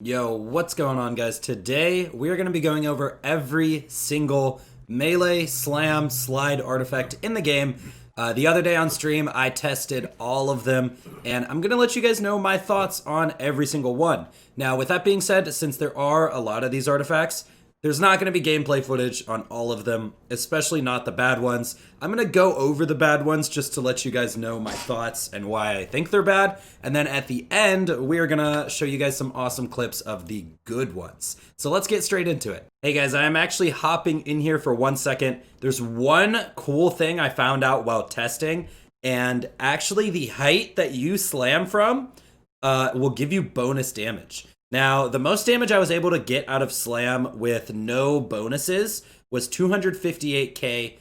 Yo, what's going on, guys? Today we are going to be going over every single melee slam slide artifact in the game. The other day on stream, I tested all of them, and I'm going to let you guys know my thoughts on every single one. Now, with that being said, since there are a lot of these artifacts, there's not going to be gameplay footage on all of them, especially not the bad ones. I'm going to go over the bad ones just to let you guys know my thoughts and why I think they're bad. And then at the end, we're going to show you guys some awesome clips of the good ones. So let's get straight into it. Hey guys, I'm actually hopping in here for 1 second. There's one cool thing I found out while testing, and actually the height that you slam from will give you bonus damage. Now, the most damage I was able to get out of Slam with no bonuses was 258k.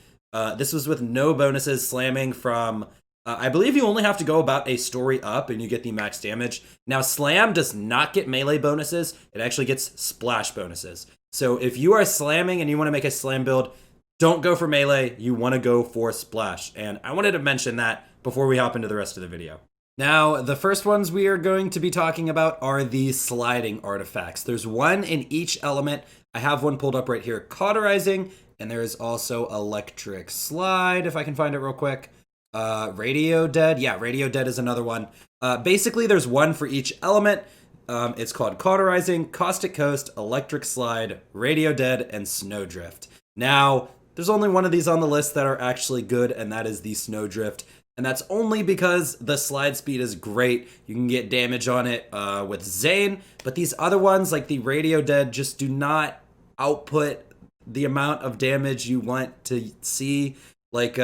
This was with no bonuses, slamming from, I believe you only have to go about a story up and you get the max damage. Now, Slam does not get melee bonuses. It actually gets splash bonuses. So if you are slamming and you want to make a Slam build, don't go for melee. You want to go for splash. And I wanted to mention that before we hop into the rest of the video. Now, the first ones we are going to be talking about are the sliding artifacts. There's one in each element. I have one pulled up right here, cauterizing, and there is also electric slide, if I can find it real quick. Radio dead. Yeah, radio dead is another one. Basically, there's one for each element. It's called cauterizing, caustic coast, electric slide, radio dead, and snowdrift. Now, there's only one of these on the list that are actually good, and that is the snowdrift. And that's only because the slide speed is great. You can get damage on it with Zane, but these other ones, like the Radio Dead, just do not output the amount of damage you want to see. Like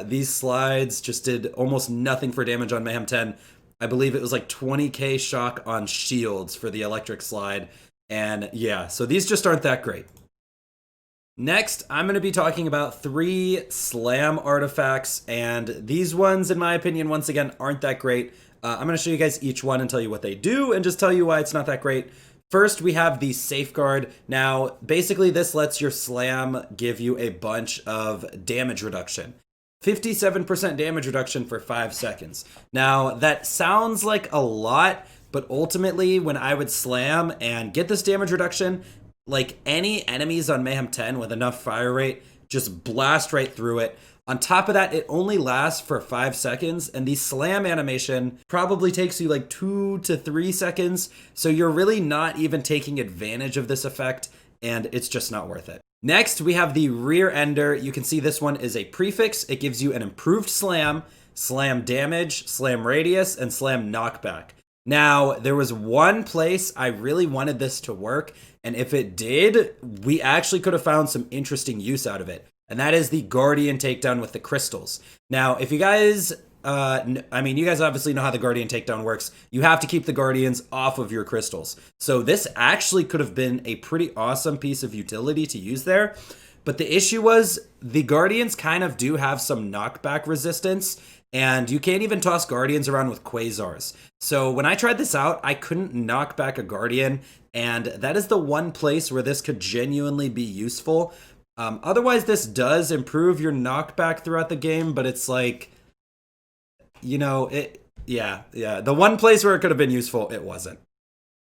these slides just did almost nothing for damage on Mayhem 10. I believe it was like 20k shock on shields for the electric slide. And yeah, so these just aren't that great. Next, I'm going to be talking about 3 slam artifacts, and these ones, in my opinion, once again, aren't that great. I'm going to show you guys each one and tell you what they do, and just tell you why it's not that great. First, we have the safeguard. Now, basically, this lets your slam give you a bunch of damage reduction. 57% damage reduction for 5 seconds. Now, that sounds like a lot, but ultimately, when I would slam and get this damage reduction, like any enemies on Mayhem 10 with enough fire rate, just blast right through it. On top of that, it only lasts for 5 seconds, and the slam animation probably takes you like 2 to 3 seconds, so you're really not even taking advantage of this effect, and it's just not worth it. Next, we have the rear ender. You can see this one is a prefix. It gives you an improved slam, slam damage, slam radius, and slam knockback. Now, there was one place I really wanted this to work, and if it did, we actually could have found some interesting use out of it. And that is the Guardian takedown with the crystals. Now, if you guys, you guys obviously know how the Guardian takedown works. You have to keep the Guardians off of your crystals. So this actually could have been a pretty awesome piece of utility to use there. But the issue was the Guardians kind of do have some knockback resistance, and you can't even toss Guardians around with Quasars. So when I tried this out, I couldn't knock back a Guardian, and that is the one place where this could genuinely be useful. Otherwise, this does improve your knockback throughout the game, but it's like, the one place where it could have been useful, it wasn't.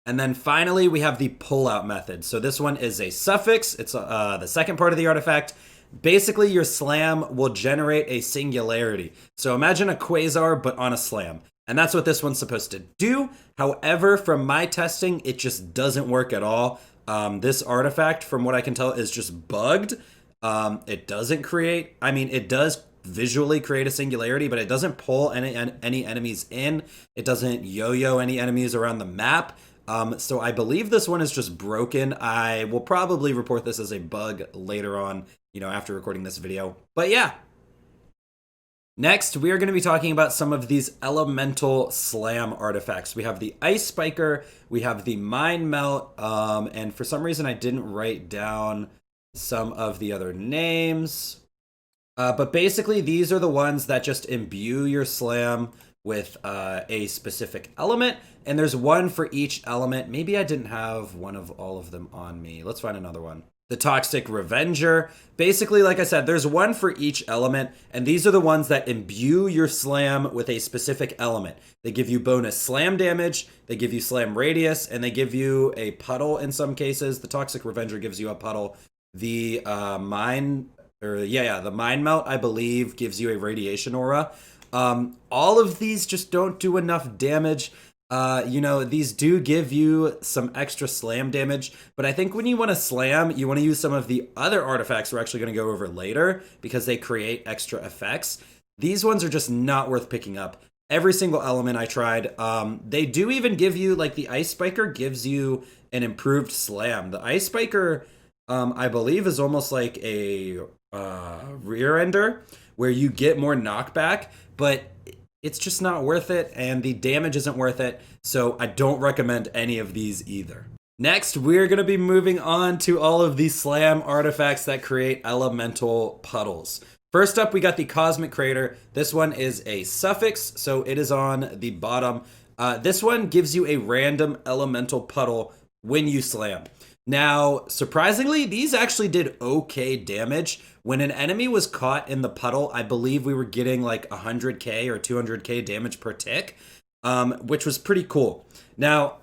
And then finally, we have the pull-out method. So this one is a suffix. It's the second part of the artifact. Basically, your slam will generate a singularity. So imagine a quasar, but on a slam. And that's what this one's supposed to do. However, from my testing, it just doesn't work at all. This artifact, from what I can tell, is just bugged. It doesn't create, it does visually create a singularity, but it doesn't pull any enemies in. It doesn't yo-yo any enemies around the map. So I believe this one is just broken. I will probably report this as a bug later on, after recording this video. But yeah. Next, we are going to be talking about some of these elemental slam artifacts. We have the Ice Spiker, we have the Mind Melt, and for some reason I didn't write down some of the other names. But basically, these are the ones that just imbue your slam with a specific element, and there's one for each element. Maybe I didn't have one of all of them on me. Let's find another one. the Toxic Revenger. Basically, like I said, there's one for each element, and these are the ones that imbue your slam with a specific element. They give you bonus slam damage, they give you slam radius, and they give you a puddle in some cases. The Toxic Revenger gives you a puddle. The the Mind Melt, I believe, gives you a radiation aura. All of these just don't do enough damage. These do give you some extra slam damage, but I think when you want to slam, you want to use some of the other artifacts we're actually going to go over later because they create extra effects. These ones are just not worth picking up. Every single element I tried, they do even give you, like the Ice Spiker gives you an improved slam. The Ice Spiker, I believe, is almost like a rear ender where you get more knockback, but it's just not worth it, and the damage isn't worth it, so I don't recommend any of these either. Next, we're going to be moving on to all of these slam artifacts that create elemental puddles. First up, we got the Cosmic Crater. This one is a suffix, so it is on the bottom. This one gives you a random elemental puddle when you slam. Now, surprisingly, these actually did okay damage. When an enemy was caught in the puddle, I believe we were getting like 100k or 200k damage per tick, which was pretty cool. Now,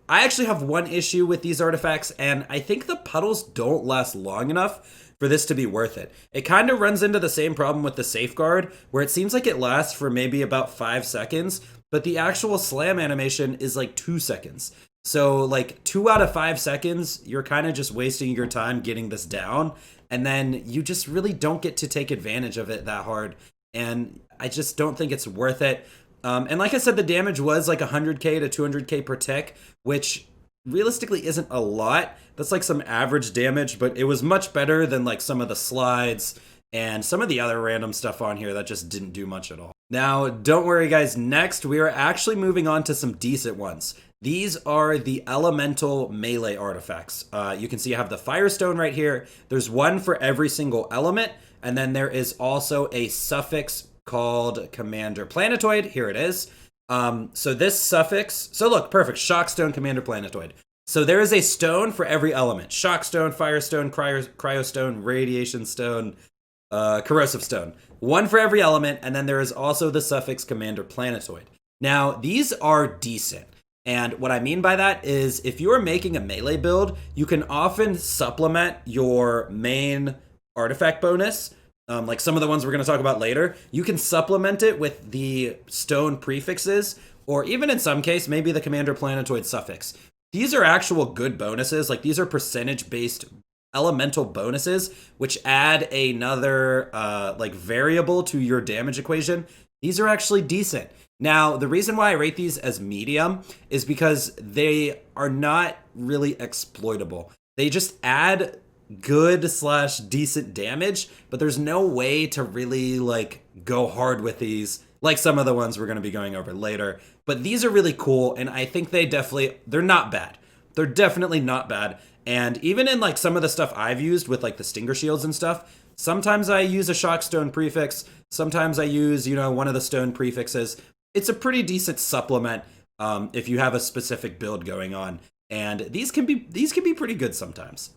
I actually have one issue with these artifacts, and I think the puddles don't last long enough for this to be worth it. It kind of runs into the same problem with the Safeguard, where it seems like it lasts for maybe about 5 seconds, but the actual slam animation is like 2 seconds. So like 2 out of 5 seconds, you're kind of just wasting your time getting this down. And then you just really don't get to take advantage of it that hard. And I just don't think it's worth it. And like I said, the damage was like 100k to 200k per tick, which realistically isn't a lot. That's like some average damage, but it was much better than like some of the slides and some of the other random stuff on here that just didn't do much at all. Now, don't worry guys, next we are actually moving on to some decent ones. These are the elemental melee artifacts. You can see I have the Firestone right here. There's one for every single element, and then there is also a suffix called Commander Planetoid. Here it is. So this suffix, so look, perfect, Shockstone, Commander Planetoid. So there is a stone for every element. Shockstone, Firestone, Cryostone, Radiation Stone, Corrosive Stone. One for every element, and then there is also the suffix Commander Planetoid. Now, these are decent. And what I mean by that is if you're making a melee build, you can often supplement your main artifact bonus, like some of the ones we're going to talk about later. You can supplement it with the stone prefixes, or even in some case, maybe the Commander Planetoid suffix. These are actual good bonuses. Like these are percentage-based elemental bonuses, which add another like variable to your damage equation. These are actually decent. Now, the reason why I rate these as medium is because they are not really exploitable. They just add good/decent damage, but there's no way to really like go hard with these like some of the ones we're going to be going over later. But these are really cool, and I think they're not bad. They're definitely not bad. And even in like some of the stuff I've used with like the Stinger Shields and stuff, sometimes I use a Shockstone prefix, sometimes I use, one of the stone prefixes. It's a pretty decent supplement if you have a specific build going on, and these can be pretty good sometimes.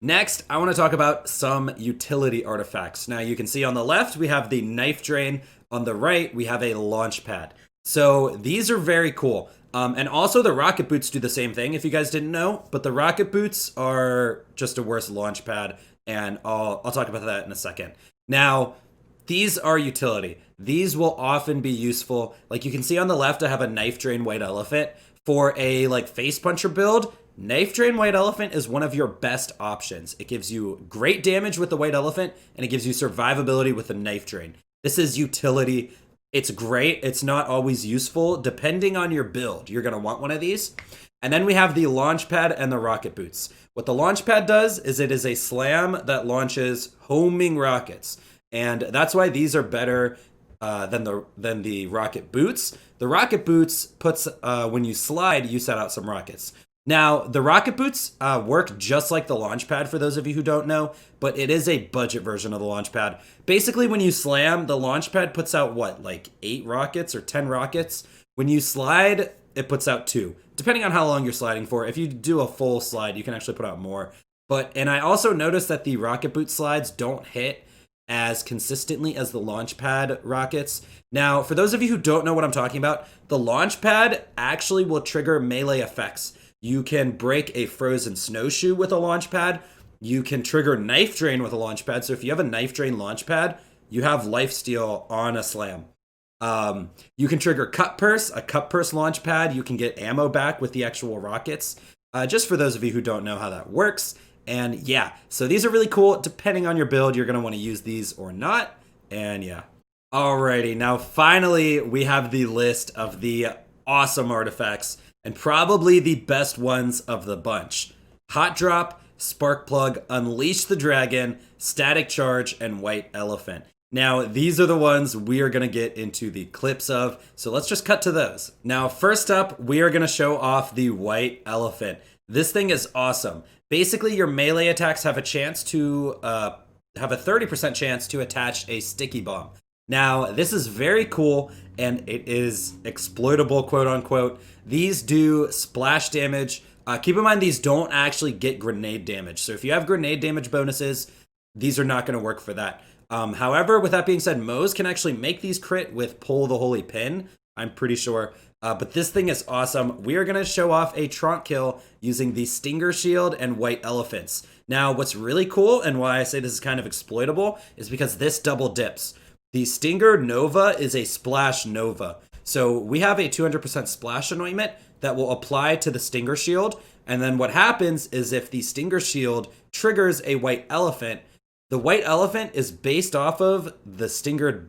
Next, I want to talk about some utility artifacts. Now, you can see on the left we have the Knife Drain. On the right, we have a Launch Pad. So these are very cool. And also the Rocket Boots do the same thing, if you guys didn't know. But the Rocket Boots are just a worse launch pad, and I'll talk about that in a second. Now, these are utility. These will often be useful. Like you can see on the left, I have a Knife Drain White Elephant. For a like Face Puncher build, Knife Drain White Elephant is one of your best options. It gives you great damage with the White Elephant, and it gives you survivability with the Knife Drain. This is utility. It's great. It's not always useful. Depending on your build, you're going to want one of these. And then we have the Launch Pad and the Rocket Boots. What the Launch Pad does is it is a slam that launches homing rockets. And that's why these are better than the Rocket Boots. The Rocket Boots puts, when you slide, you set out some rockets. Now, the Rocket Boots work just like the Launch Pad, for those of you who don't know, but it is a budget version of the Launch Pad. Basically, when you slam, the Launch Pad puts out, like 8 rockets or 10 rockets? When you slide, it puts out 2, depending on how long you're sliding for. If you do a full slide, you can actually put out more. And I also noticed that the rocket boot slides don't hit as consistently as the launch pad rockets. Now, for those of you who don't know what I'm talking about, the launch pad actually will trigger melee effects. You can break a frozen snowshoe with a launch pad. You can trigger knife drain with a launch pad. So if you have a knife drain launch pad, you have lifesteal on a slam. You can trigger a cut purse launch pad. You can get ammo back with the actual rockets. Just for those of you who don't know how that works. And yeah, so these are really cool. Depending on your build, you're going to want to use these or not. And yeah. Alrighty, now finally we have the list of the awesome artifacts and probably the best ones of the bunch. Hot Drop, Spark Plug, Unleash the Dragon, Static Charge, and White Elephant. Now, these are the ones we are going to get into the clips of, so let's just cut to those. Now, first up, we are going to show off the White Elephant. This thing is awesome. Basically, your melee attacks have a chance to have a 30% chance to attach a sticky bomb. Now, this is very cool, and it is exploitable, quote unquote. These do splash damage. Keep in mind, these don't actually get grenade damage. So if you have grenade damage bonuses, these are not going to work for that. However, with that being said, Moe's can actually make these crit with Pull the Holy Pin, I'm pretty sure. But this thing is awesome. We are going to show off a Tronk kill using the Stinger Shield and White Elephants. Now, what's really cool, and why I say this is kind of exploitable, is because this double dips. The Stinger Nova is a Splash Nova. So we have a 200% Splash Anointment that will apply to the Stinger Shield. And then what happens is if the Stinger Shield triggers a White Elephant, the White Elephant is based off of the Stinger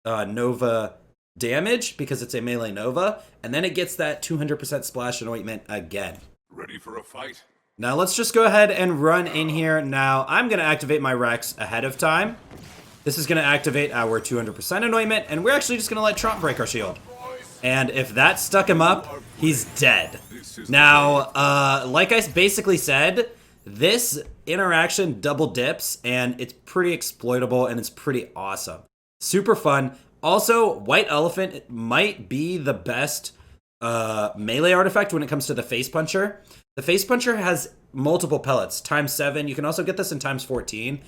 Nova damage because it's a melee Nova. And then it gets that 200% Splash Anointment again. Ready for a fight? Now let's just go ahead and run in here. Now I'm going to activate my Rex ahead of time. This is going to activate our 200% anointment, and we're actually just going to let Trump break our shield. And if that stuck him up, he's dead. Now, like I basically said, this interaction double dips, and it's pretty exploitable, and it's pretty awesome. Super fun. Also, White Elephant might be the best melee artifact when it comes to the Face Puncher. The Face Puncher has multiple pellets, ×7. You can also get this in ×14.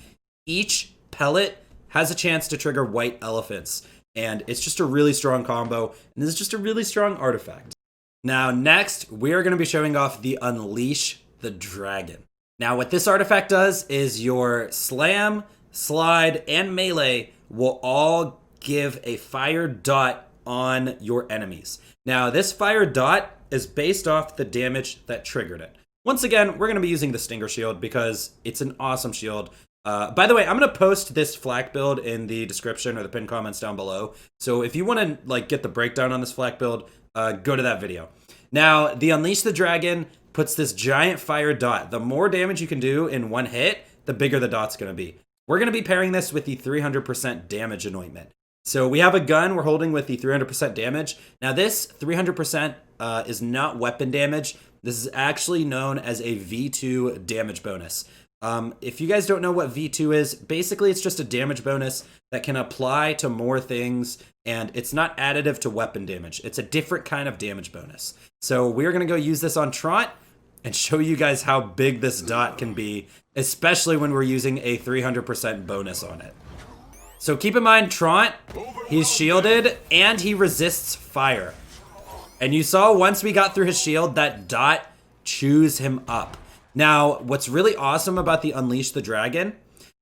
Each pellet has a chance to trigger White Elephants, and it's just a really strong combo, and this is just a really strong artifact. Now, next, we are going to be showing off the Unleash the Dragon. Now, what this artifact does is your Slam, Slide, and Melee will all give a fire dot on your enemies. Now, this fire dot is based off the damage that triggered it. Once again, we're going to be using the Stinger Shield because it's an awesome shield. By the way, I'm going to post this flak build in the description or the pinned comments down below. So if you want to get the breakdown on this flak build, go to that video. Now, the Unleash the Dragon puts this giant fire dot. The more damage you can do in one hit, the bigger the dot's going to be. We're going to be pairing this with the 300% damage anointment. So we have a gun we're holding with the 300% damage. Now this 300% is not weapon damage. This is actually known as a V2 damage bonus. If you guys don't know what V2 is, basically it's just a damage bonus that can apply to more things, and it's not additive to weapon damage. It's a different kind of damage bonus. So we're going to go use this on Tront and show you guys how big this dot can be, especially when we're using a 300% bonus on it. So keep in mind, Tront, he's shielded, and he resists fire. And you saw once we got through his shield, that dot chews him up. Now, what's really awesome about the Unleash the Dragon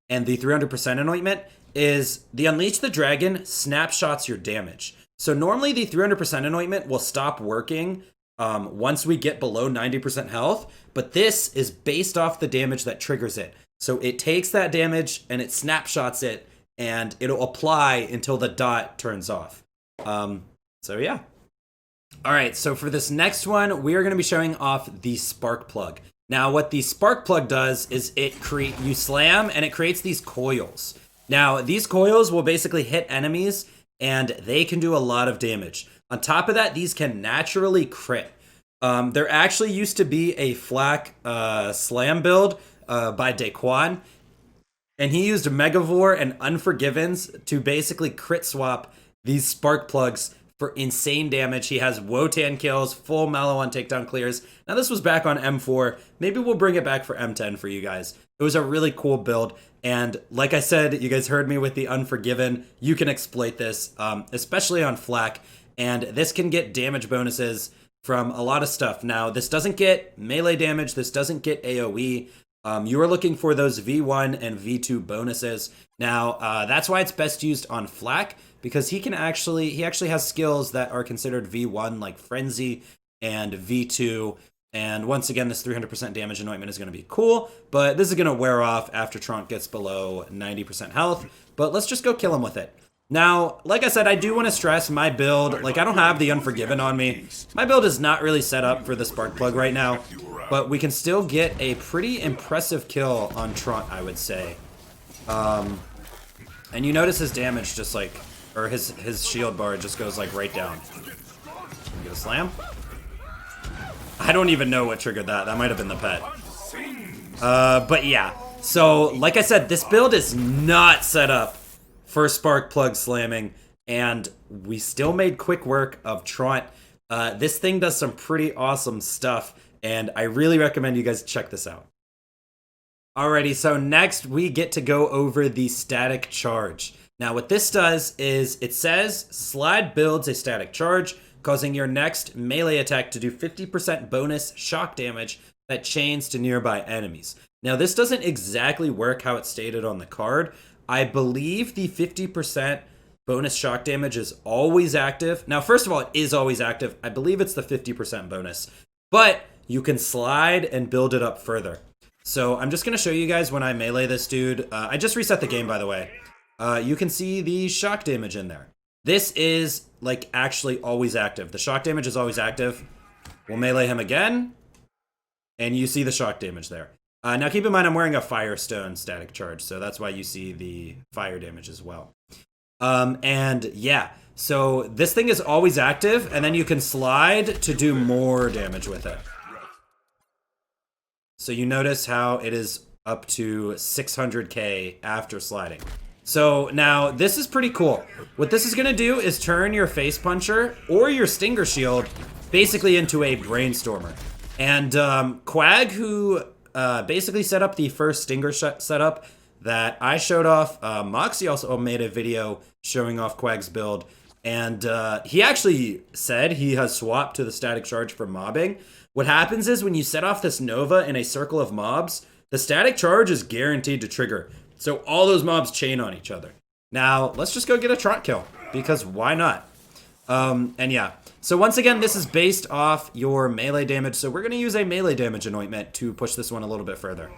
and the 300% anointment is the Unleash the Dragon snapshots your damage. So normally the 300% anointment will stop working once we get below 90% health, but this is based off the damage that triggers it. So it takes that damage and it snapshots it, and it'll apply until the dot turns off. So yeah. All right, so for this next one, we are going to be showing off the Spark Plug. Now, what the Spark Plug does is you slam and it creates these coils. Now, these coils will basically hit enemies and they can do a lot of damage. On top of that, these can naturally crit. There actually used to be a flak slam build by Daquan, and he used Megavore and Unforgivens to basically crit swap these Spark Plugs for insane damage. He has Wotan kills, full Mallow on takedown clears. Now this was back on M4. Maybe we'll bring it back for M10 for you guys. It was a really cool build. And like I said, you guys heard me with the Unforgiven. You can exploit this, especially on Flak. And this can get damage bonuses from a lot of stuff. Now, this doesn't get melee damage. This doesn't get AoE. You are looking for those V1 and V2 bonuses. Now, that's why it's best used on Flak, because he actually has skills that are considered V1, like Frenzy, and V2. And once again, this 300% damage anointment is going to be cool, but this is going to wear off after Tronk gets below 90% health. But let's just go kill him with it. Now, like I said, I do want to stress my build. Like, I don't have the Unforgiven on me. My build is not really set up for the Spark Plug right now, but we can still get a pretty impressive kill on Tronk, I would say. And you notice his damage just like, or his shield bar just goes like right down. Get a slam? I don't even know what triggered that. That might have been the pet. But yeah. So, like I said, this build is not set up for Spark Plug slamming, and we still made quick work of Tront. This thing does some pretty awesome stuff, and I really recommend you guys check this out. Alrighty, so next we get to go over the static charge. Now what this does is it says Slide builds a static charge, causing your next melee attack to do 50% bonus shock damage that chains to nearby enemies. Now this doesn't exactly work how it's stated on the card. I believe the 50% bonus shock damage is always active. Now, first of all, it is always active. I believe it's the 50% bonus, but you can slide and build it up further. So I'm just going to show you guys when I melee this dude. I just reset the game, by the way. You can see the shock damage in there. This is like actually always active. The shock damage is always active. We'll melee him again, and you see the shock damage there. Now keep in mind I'm wearing a Firestone static charge, so that's why you see the fire damage as well. And yeah, so this thing is always active, and then you can slide to do more damage with it. So you notice how it is up to 600k after sliding. So now this is pretty cool. What this is gonna do is turn your Face Puncher or your Stinger Shield basically into a Brainstormer. And Quag, who basically set up the first Stinger setup that I showed off. Moxie also made a video showing off Quag's build, and he actually said he has swapped to the static charge for mobbing. What happens is when you set off this Nova in a circle of mobs, the static charge is guaranteed to trigger. So all those mobs chain on each other. Now, let's just go get a Trot kill, because why not? And yeah, so once again, this is based off your melee damage, so we're going to use a melee damage anointment to push this one a little bit further.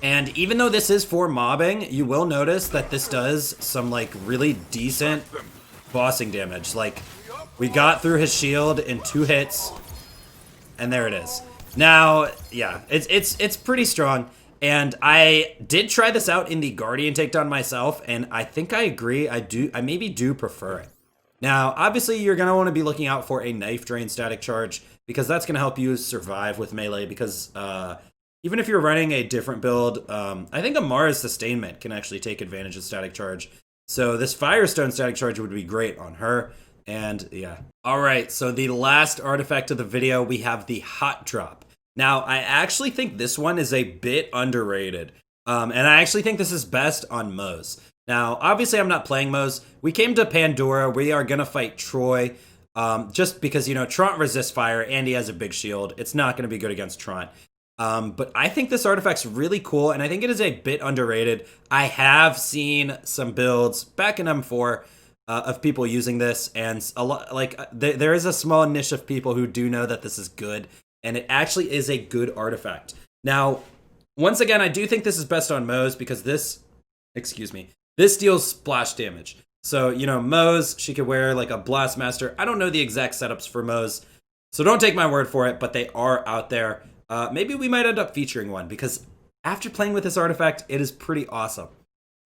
And even though this is for mobbing, you will notice that this does some like really decent bossing damage. Like, we got through his shield in 2 hits, and there it is. Now, yeah, it's pretty strong. And I did try this out in the Guardian takedown myself, and I think I agree. I maybe do prefer it. Now, obviously, you're going to want to be looking out for a Knife Drain static charge, because that's going to help you survive with melee, because even if you're running a different build, I think Amara's Sustainment can actually take advantage of static charge. So this Firestone static charge would be great on her, and yeah. Alright, so the last artifact of the video, we have the Hot Drop. Now, I actually think this one is a bit underrated, and I actually think this is best on Moze. Now, obviously, I'm not playing Moze. We came to Pandora. We are going to fight Troy, just because, you know, Tront resists fire, and he has a big shield. It's not going to be good against Tront. But I think this artifact's really cool, and I think it is a bit underrated. I have seen some builds back in M4 of people using this, and a lot, like, there is a small niche of people who do know that this is good. And it actually is a good artifact. Now, once again, I do think this is best on Moze because this deals splash damage. So, you know, Moze, she could wear like a Blastmaster. I don't know the exact setups for Moze, so don't take my word for it, but they are out there. Maybe we might end up featuring one because after playing with this artifact, it is pretty awesome.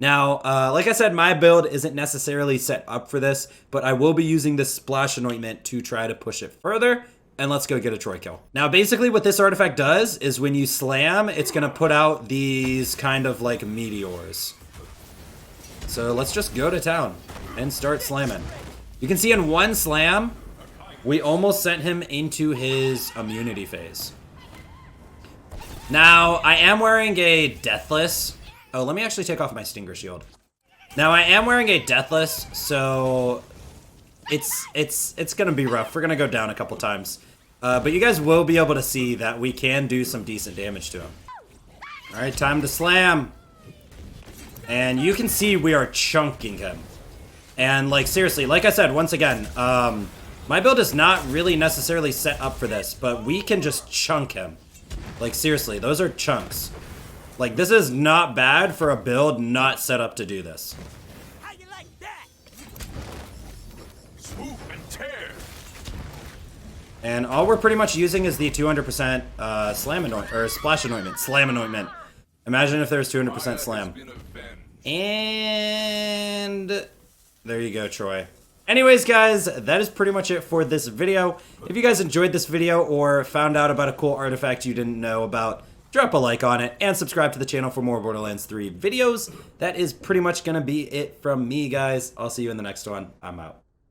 Now, like I said, my build isn't necessarily set up for this, but I will be using this Splash Anointment to try to push it further. And let's go get a Troy kill. Now, basically what this artifact does is when you slam, it's going to put out these kind of like meteors. So let's just go to town and start slamming. You can see in one slam, we almost sent him into his immunity phase. Now, I am wearing a Deathless. Oh, let me actually take off my Stinger Shield. Now, I am wearing a Deathless, so it's gonna be rough. We're gonna go down a couple times. But you guys will be able to see that we can do some decent damage to him. Alright, time to slam. And you can see we are chunking him. And, like, seriously, like I said, once again, my build is not really necessarily set up for this, but we can just chunk him. Like, seriously, those are chunks. Like, this is not bad for a build not set up to do this. How you like that? Swoop and tear. And all we're pretty much using is the 200% slam anointment, or splash anointment, slam anointment. Imagine if there was 200% slam. And there you go, Troy. Anyways, guys, that is pretty much it for this video. If you guys enjoyed this video or found out about a cool artifact you didn't know about, drop a like on it and subscribe to the channel for more Borderlands 3 videos. That is pretty much going to be it from me, guys. I'll see you in the next one. I'm out.